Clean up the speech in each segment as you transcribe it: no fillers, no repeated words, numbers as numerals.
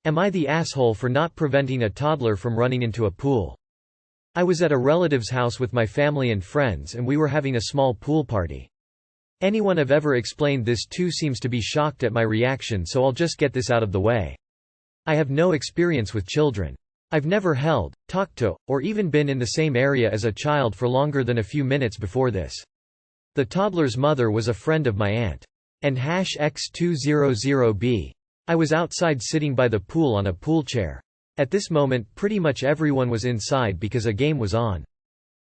Am I the asshole for not preventing a toddler from running into a pool? I was at a relative's house with my family and friends and we were having a small pool party. Anyone I've ever explained this to seems to be shocked at my reaction, so I'll just get this out of the way. I have no experience with children. I've never held, talked to, or even been in the same area as a child for longer than a few minutes before this. The toddler's mother was a friend of my aunt. And #X200B. I was outside sitting by the pool on a pool chair. At this moment pretty much everyone was inside because a game was on.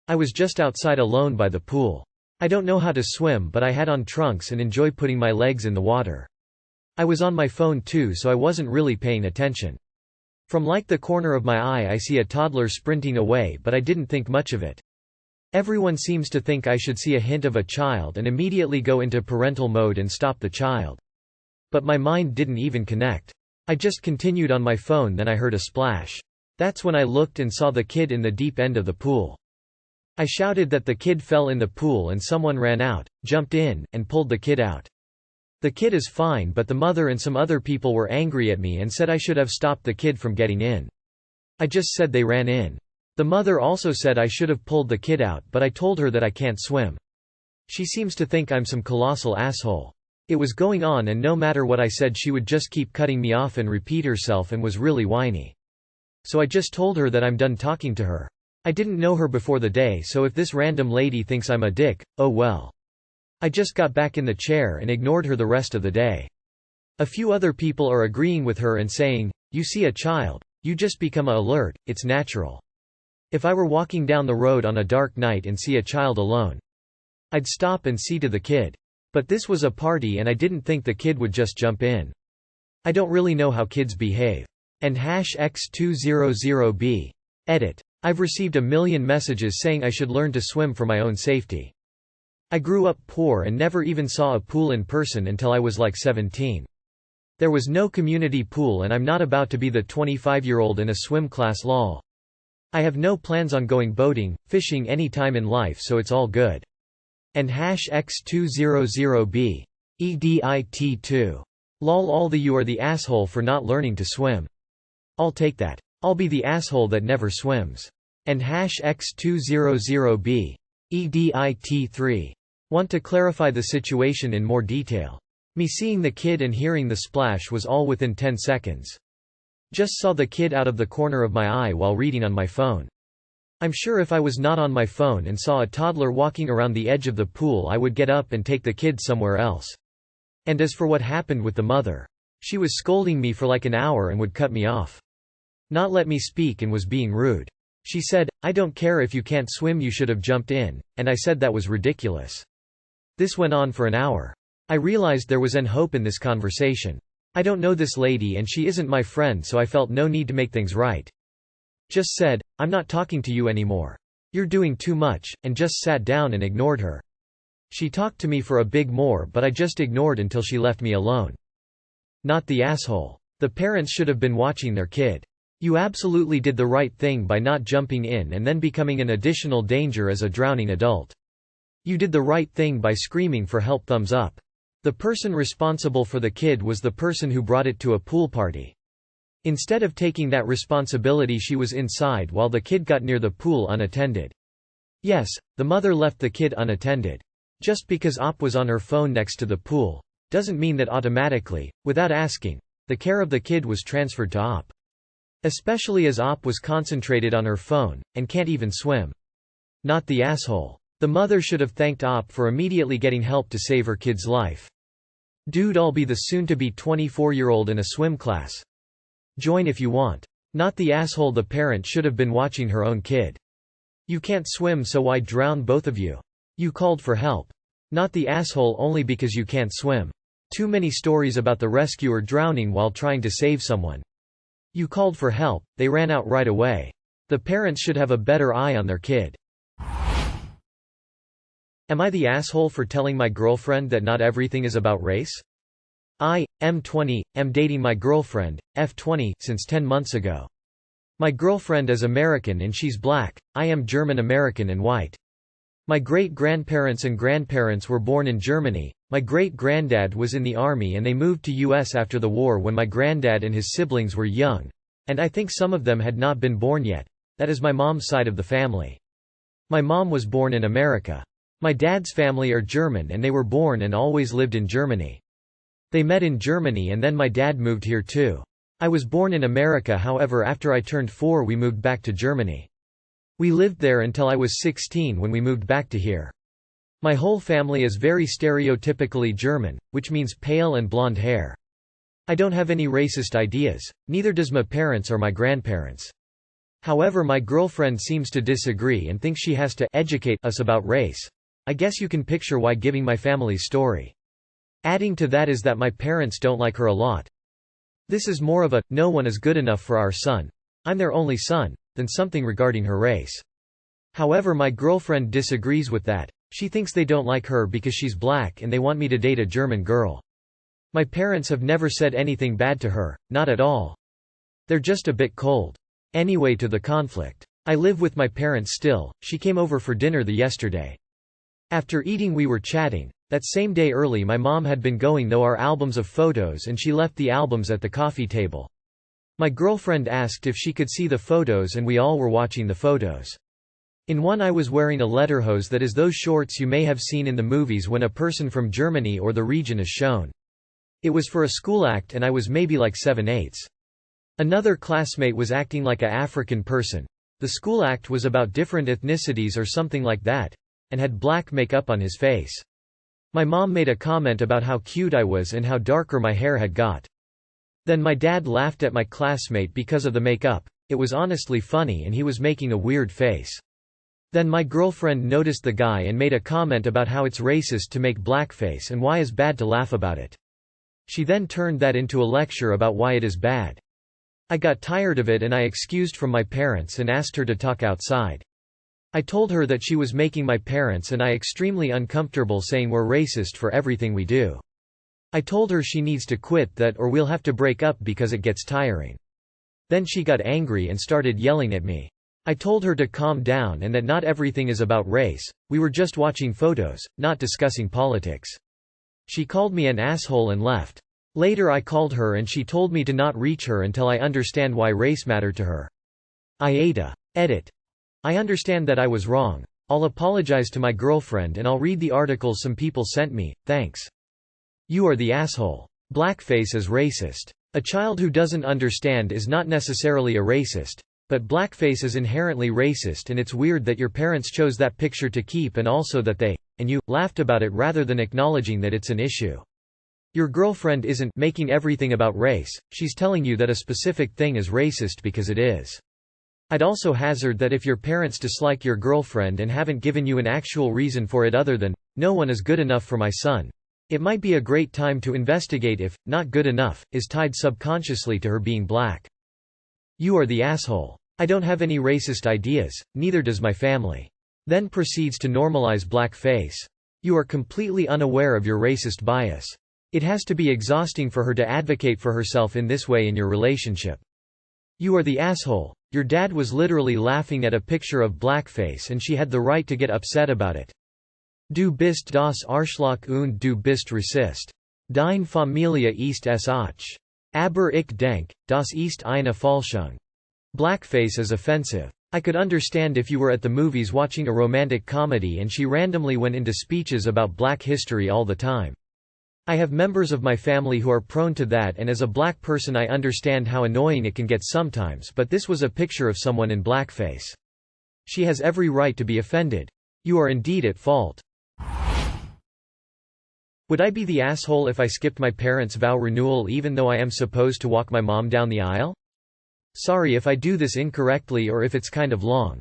I was just outside alone by the pool. I don't know how to swim, but I had on trunks and enjoy putting my legs in the water. I was on my phone too, so I wasn't really paying attention. From like the corner of my eye I see a toddler sprinting away, but I didn't think much of it. Everyone seems to think I should see a hint of a child and immediately go into parental mode and stop the child. But my mind didn't even connect. I just continued on my phone, then I heard a splash. That's when I looked and saw the kid in the deep end of the pool. I shouted that the kid fell in the pool and someone ran out, jumped in, and pulled the kid out. The kid is fine, but the mother and some other people were angry at me and said I should have stopped the kid from getting in. I just said they ran in. The mother also said I should have pulled the kid out, but I told her that I can't swim. She seems to think I'm some colossal asshole. It was going on, and no matter what I said she would just keep cutting me off and repeat herself and was really whiny. So I just told her that I'm done talking to her. I didn't know her before the day, so if this random lady thinks I'm a dick, oh well. I just got back in the chair and ignored her the rest of the day. A few other people are agreeing with her and saying, "You see a child, you just become alert, it's natural." If I were walking down the road on a dark night and see a child alone, I'd stop and see to the kid. But this was a party and I didn't think the kid would just jump in. I don't really know how kids behave. And #X200B. Edit. I've received a million messages saying I should learn to swim for my own safety. I grew up poor and never even saw a pool in person until I was like 17. There was no community pool and I'm not about to be the 25-year-old in a swim class lol. I have no plans on going boating, fishing anytime in life, so it's all good. And #X200B. EDIT2. Lol, all the you are the asshole for not learning to swim. I'll take that. I'll be the asshole that never swims. And #X200B. EDIT3. Want to clarify the situation in more detail. Me seeing the kid and hearing the splash was all within 10 seconds. Just saw the kid out of the corner of my eye while reading on my phone. I'm sure if I was not on my phone and saw a toddler walking around the edge of the pool I would get up and take the kid somewhere else. And as for what happened with the mother, she was scolding me for like an hour and would cut me off. Not let me speak and was being rude. She said, "I don't care if you can't swim, you should have jumped in," and I said that was ridiculous. This went on for an hour. I realized there was an hope in this conversation. I don't know this lady and she isn't my friend, so I felt no need to make things right. Just said, "I'm not talking to you anymore. You're doing too much," and just sat down and ignored her. She talked to me for a bit more, but I just ignored until she left me alone. Not the asshole. The parents should have been watching their kid. You absolutely did the right thing by not jumping in and then becoming an additional danger as a drowning adult. You did the right thing by screaming for help, thumbs up. The person responsible for the kid was the person who brought it to a pool party. Instead of taking that responsibility, she was inside while the kid got near the pool unattended. Yes, the mother left the kid unattended. Just because Op was on her phone next to the pool, doesn't mean that automatically, without asking, the care of the kid was transferred to Op. Especially as Op was concentrated on her phone, and can't even swim. Not the asshole. The mother should have thanked Op for immediately getting help to save her kid's life. Dude, I'll be the soon-to-be 24-year-old in a swim class. Join if you want. Not the asshole, the parent should have been watching her own kid. You can't swim, so why drown both of you? You called for help. Not the asshole only because you can't swim. Too many stories about the rescuer drowning while trying to save someone. You called for help, they ran out right away. The parents should have a better eye on their kid. Am I the asshole for telling my girlfriend that not everything is about race? I, M20, am dating my girlfriend, F20, since 10 months ago. My girlfriend is American and she's black, I am German American and white. My great-grandparents and grandparents were born in Germany. My great-granddad was in the army and they moved to US after the war when my granddad and his siblings were young, and I think some of them had not been born yet. That is my mom's side of the family. My mom was born in America. My dad's family are German and they were born and always lived in Germany. They met in Germany and then my dad moved here too. I was born in America, however after I turned 4 we moved back to Germany. We lived there until I was 16 when we moved back to here. My whole family is very stereotypically German, which means pale and blonde hair. I don't have any racist ideas, neither does my parents or my grandparents. However, my girlfriend seems to disagree and thinks she has to educate us about race. I guess you can picture why giving my family's story. Adding to that is that my parents don't like her a lot. This is more of a, no one is good enough for our son, I'm their only son, than something regarding her race. However, my girlfriend disagrees with that. She thinks they don't like her because she's black and they want me to date a German girl. My parents have never said anything bad to her, not at all. They're just a bit cold. Anyway, to the conflict. I live with my parents still. She came over for dinner yesterday. After eating we were chatting. That same day early my mom had been going through our albums of photos and she left the albums at the coffee table. My girlfriend asked if she could see the photos and we all were watching the photos. In one I was wearing a lederhose, that is those shorts you may have seen in the movies when a person from Germany or the region is shown. It was for a school act and I was maybe like 7/8. Another classmate was acting like a African person. The school act was about different ethnicities or something like that, and had black makeup on his face. My mom made a comment about how cute I was and how darker my hair had got. Then my dad laughed at my classmate because of the makeup. It was honestly funny and he was making a weird face. Then my girlfriend noticed the guy and made a comment about how it's racist to make blackface and why it's bad to laugh about it. She then turned that into a lecture about why it is bad. I got tired of it and I excused from my parents and asked her to talk outside. I told her that she was making my parents and I extremely uncomfortable saying we're racist for everything we do. I told her she needs to quit that or we'll have to break up because it gets tiring. Then she got angry and started yelling at me. I told her to calm down and that not everything is about race, we were just watching photos, not discussing politics. She called me an asshole and left. Later I called her and she told me to not reach her until I understand why race mattered to her. AITA. Edit. I understand that I was wrong. I'll apologize to my girlfriend and I'll read the article some people sent me, thanks. You are the asshole. Blackface is racist. A child who doesn't understand is not necessarily a racist, but blackface is inherently racist and it's weird that your parents chose that picture to keep and also that they, and you, laughed about it rather than acknowledging that it's an issue. Your girlfriend isn't making everything about race, she's telling you that a specific thing is racist because it is. I'd also hazard that if your parents dislike your girlfriend and haven't given you an actual reason for it other than, no one is good enough for my son, it might be a great time to investigate if, not good enough, is tied subconsciously to her being black. You are the asshole. I don't have any racist ideas, neither does my family. Then proceeds to normalize blackface. You are completely unaware of your racist bias. It has to be exhausting for her to advocate for herself in this way in your relationship. You are the asshole. Your dad was literally laughing at a picture of blackface and she had the right to get upset about it. Du bist das Arschloch und du bist Rassist. Deine Familie ist es auch. Aber ich denk, das ist eine Falschung. Blackface is offensive. I could understand if you were at the movies watching a romantic comedy and she randomly went into speeches about black history all the time. I have members of my family who are prone to that and as a black person I understand how annoying it can get sometimes, but this was a picture of someone in blackface. She has every right to be offended. You are indeed at fault. Would I be the asshole if I skipped my parents' vow renewal even though I am supposed to walk my mom down the aisle? Sorry if I do this incorrectly or if it's kind of long.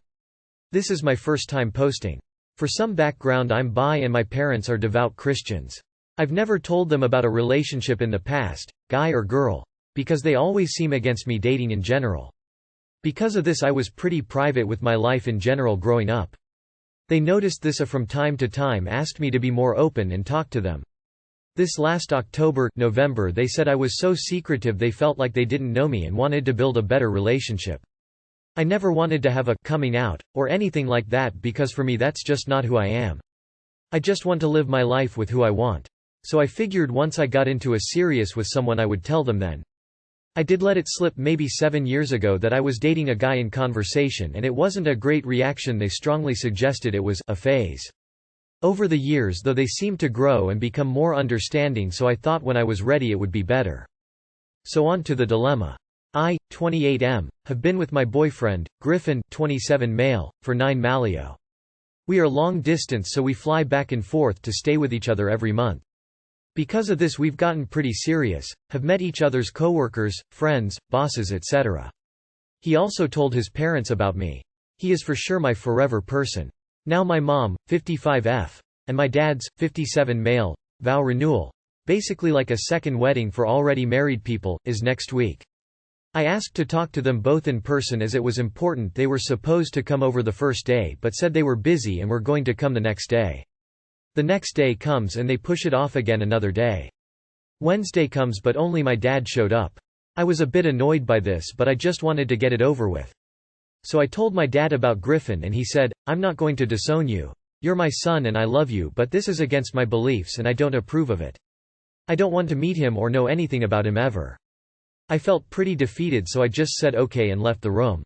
This is my first time posting. For some background, I'm bi and my parents are devout Christians. I've never told them about a relationship in the past, guy or girl, because they always seem against me dating in general. Because of this I was pretty private with my life in general growing up. They noticed this and from time to time asked me to be more open and talk to them. This last November they said I was so secretive they felt like they didn't know me and wanted to build a better relationship. I never wanted to have a coming out, or anything like that because for me that's just not who I am. I just want to live my life with who I want. So I figured once I got into a serious with someone I would tell them then. I did let it slip maybe 7 years ago that I was dating a guy in conversation and it wasn't a great reaction. They strongly suggested it was a phase. Over the years though they seemed to grow and become more understanding, so I thought when I was ready it would be better. So on to the dilemma. I, 28M, have been with my boyfriend, Griffin, 27 male, for 9 Malio. We are long distance so we fly back and forth to stay with each other every month. Because of this we've gotten pretty serious, have met each other's coworkers, friends, bosses etc. He also told his parents about me. He is for sure my forever person. Now my mom, 55F, and my dad's, 57 male, vow renewal, basically like a second wedding for already married people, is next week. I asked to talk to them both in person as it was important. They were supposed to come over the first day but said they were busy and were going to come the next day. The next day comes and they push it off again another day. Wednesday comes but only my dad showed up. I was a bit annoyed by this but I just wanted to get it over with. So I told my dad about Griffin and he said, "I'm not going to disown you. You're my son and I love you, but this is against my beliefs and I don't approve of it. I don't want to meet him or know anything about him ever." I felt pretty defeated so I just said okay and left the room.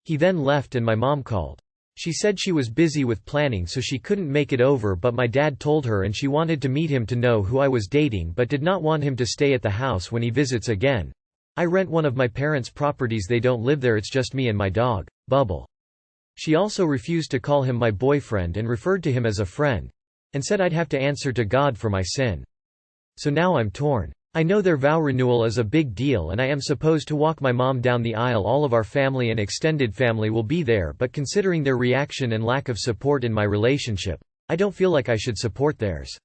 He then left and my mom called. She said she was busy with planning so she couldn't make it over, but my dad told her and she wanted to meet him to know who I was dating but did not want him to stay at the house when he visits again. I rent one of my parents' properties, they don't live there, it's just me and my dog, Bubble. She also refused to call him my boyfriend and referred to him as a friend, and said I'd have to answer to God for my sin. So now I'm torn. I know their vow renewal is a big deal and I am supposed to walk my mom down the aisle. All of our family and extended family will be there, but considering their reaction and lack of support in my relationship, I don't feel like I should support theirs.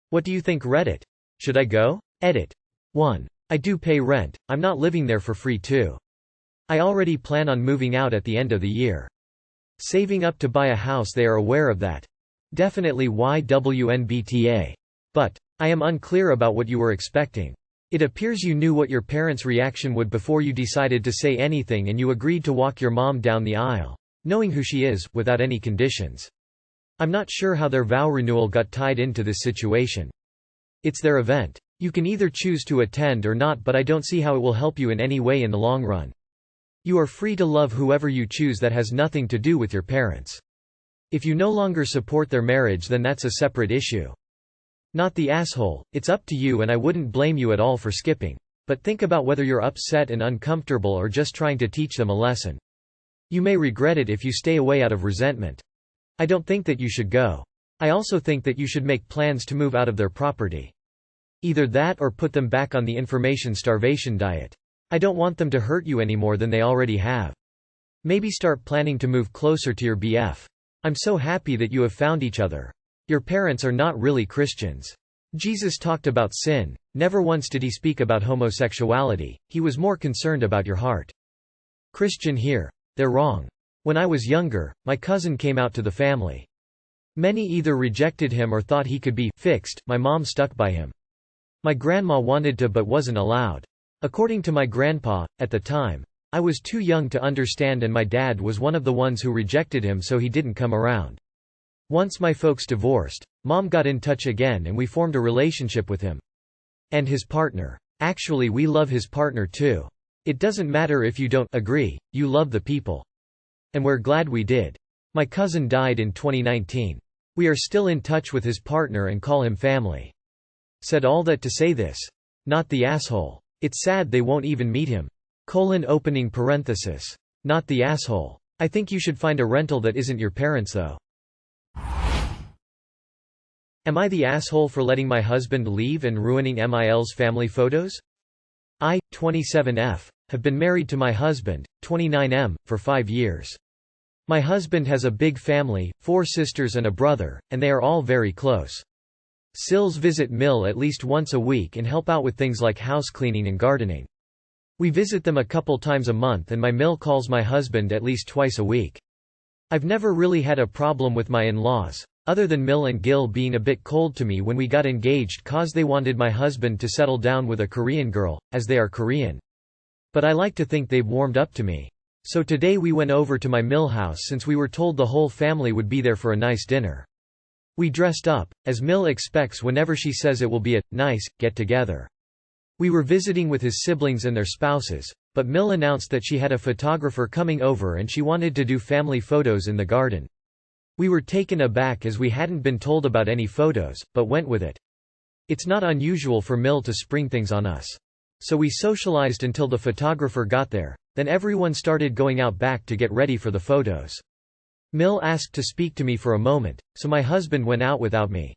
What do you think, Reddit? Should I go? Edit. 1. I do pay rent, I'm not living there for free too. I already plan on moving out at the end of the year. Saving up to buy a house, they are aware of that. Definitely YWNBTA. But I am unclear about what you were expecting. It appears you knew what your parents' reaction would before you decided to say anything and you agreed to walk your mom down the aisle, knowing who she is, without any conditions. I'm not sure how their vow renewal got tied into this situation. It's their event. You can either choose to attend or not, but I don't see how it will help you in any way in the long run. You are free to love whoever you choose, that has nothing to do with your parents. If you no longer support their marriage, then that's a separate issue. Not the asshole, it's up to you and I wouldn't blame you at all for skipping. But think about whether you're upset and uncomfortable or just trying to teach them a lesson. You may regret it if you stay away out of resentment. I don't think that you should go. I also think that you should make plans to move out of their property. Either that or put them back on the information starvation diet. I don't want them to hurt you any more than they already have. Maybe start planning to move closer to your BF. I'm so happy that you have found each other. Your parents are not really Christians. Jesus talked about sin, never once did he speak about homosexuality, he was more concerned about your heart. Christian here. They're wrong. When I was younger, my cousin came out to the family. Many either rejected him or thought he could be fixed. My mom stuck by him. My grandma wanted to but wasn't allowed. According to my grandpa, at the time, I was too young to understand and my dad was one of the ones who rejected him, so he didn't come around. Once my folks divorced, Mom got in touch again and we formed a relationship with him. And his partner. Actually, we love his partner too. It doesn't matter if you don't agree, you love the people. And we're glad we did. My cousin died in 2019. We are still in touch with his partner and call him family. Said all that to say this. Not the asshole. It's sad they won't even meet him. Opening parenthesis. Not the asshole. I think you should find a rental that isn't your parents though. Am I the asshole for letting my husband leave and ruining MIL's family photos? I, 27F, have been married to my husband, 29M, for 5 years. My husband has a big family, 4 sisters and a brother, and they are all very close. Sills visit Mill at least once a week and help out with things like house cleaning and gardening. We visit them a couple times a month and my Mill calls my husband at least twice a week. I've never really had a problem with my in-laws, other than Mill and Gil being a bit cold to me when we got engaged cause they wanted my husband to settle down with a Korean girl, as they are Korean. But I like to think they've warmed up to me. So today we went over to my Mill house since we were told the whole family would be there for a nice dinner. We dressed up, as Mill expects whenever she says it will be a nice get-together. We were visiting with his siblings and their spouses, but Mill announced that she had a photographer coming over and she wanted to do family photos in the garden. We were taken aback as we hadn't been told about any photos, but went with it. It's not unusual for Mill to spring things on us. So we socialized until the photographer got there, then everyone started going out back to get ready for the photos. Mill asked to speak to me for a moment, so my husband went out without me.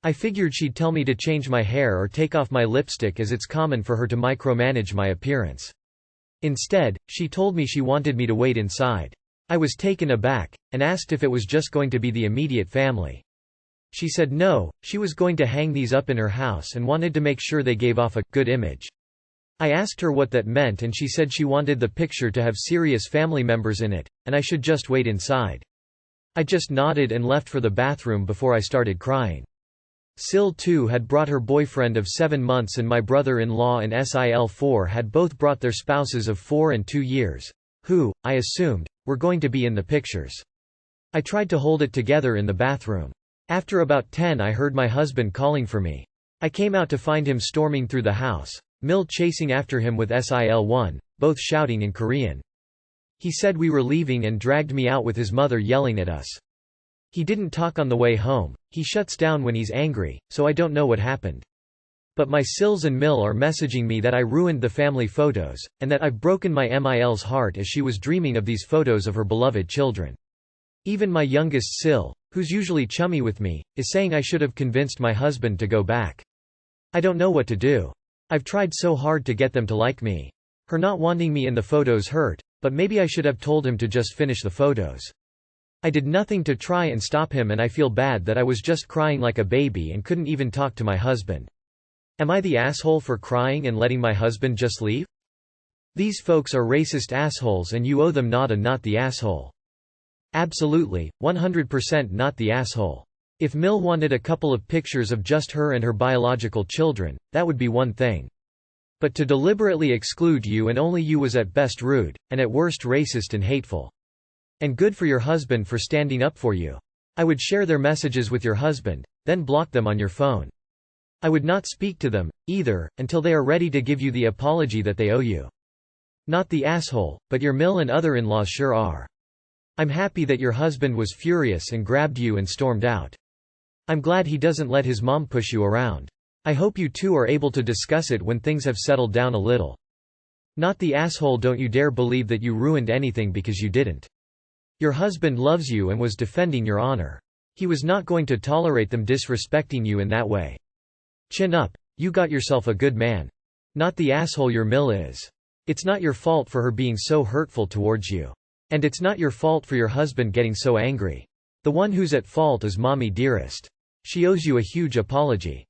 I figured she'd tell me to change my hair or take off my lipstick as it's common for her to micromanage my appearance. Instead, she told me she wanted me to wait inside. I was taken aback, and asked if it was just going to be the immediate family. She said no, she was going to hang these up in her house and wanted to make sure they gave off a good image. I asked her what that meant and she said she wanted the picture to have serious family members in it, and I should just wait inside. I just nodded and left for the bathroom before I started crying. Sil too had brought her boyfriend of 7 months and my brother-in-law and Sil4 had both brought their spouses of 4 and 2 years, who, I assumed, were going to be in the pictures. I tried to hold it together in the bathroom. After about 10 I heard my husband calling for me. I came out to find him storming through the house, Mill chasing after him with Sil1, both shouting in Korean. He said we were leaving and dragged me out with his mother yelling at us. He didn't talk on the way home, he shuts down when he's angry, so I don't know what happened. But my Sils and Mill are messaging me that I ruined the family photos, and that I've broken my Mil's heart as she was dreaming of these photos of her beloved children. Even my youngest Sil, who's usually chummy with me, is saying I should have convinced my husband to go back. I don't know what to do. I've tried so hard to get them to like me. Her not wanting me in the photos hurt, but maybe I should have told him to just finish the photos. I did nothing to try and stop him and I feel bad that I was just crying like a baby and couldn't even talk to my husband. Am I the asshole for crying and letting my husband just leave? These folks are racist assholes and you owe them not the asshole. Absolutely, 100% not the asshole. If Mill wanted a couple of pictures of just her and her biological children, that would be one thing. But to deliberately exclude you and only you was at best rude, and at worst racist and hateful. And good for your husband for standing up for you. I would share their messages with your husband, then block them on your phone. I would not speak to them, either, until they are ready to give you the apology that they owe you. Not the asshole, but your Mill and other in-laws sure are. I'm happy that your husband was furious and grabbed you and stormed out. I'm glad he doesn't let his mom push you around. I hope you two are able to discuss it when things have settled down a little. Not the asshole. Don't you dare believe that you ruined anything because you didn't. Your husband loves you and was defending your honor. He was not going to tolerate them disrespecting you in that way. Chin up, you got yourself a good man. Not the asshole your Mill is. It's not your fault for her being so hurtful towards you. And it's not your fault for your husband getting so angry. The one who's at fault is Mommy Dearest. She owes you a huge apology.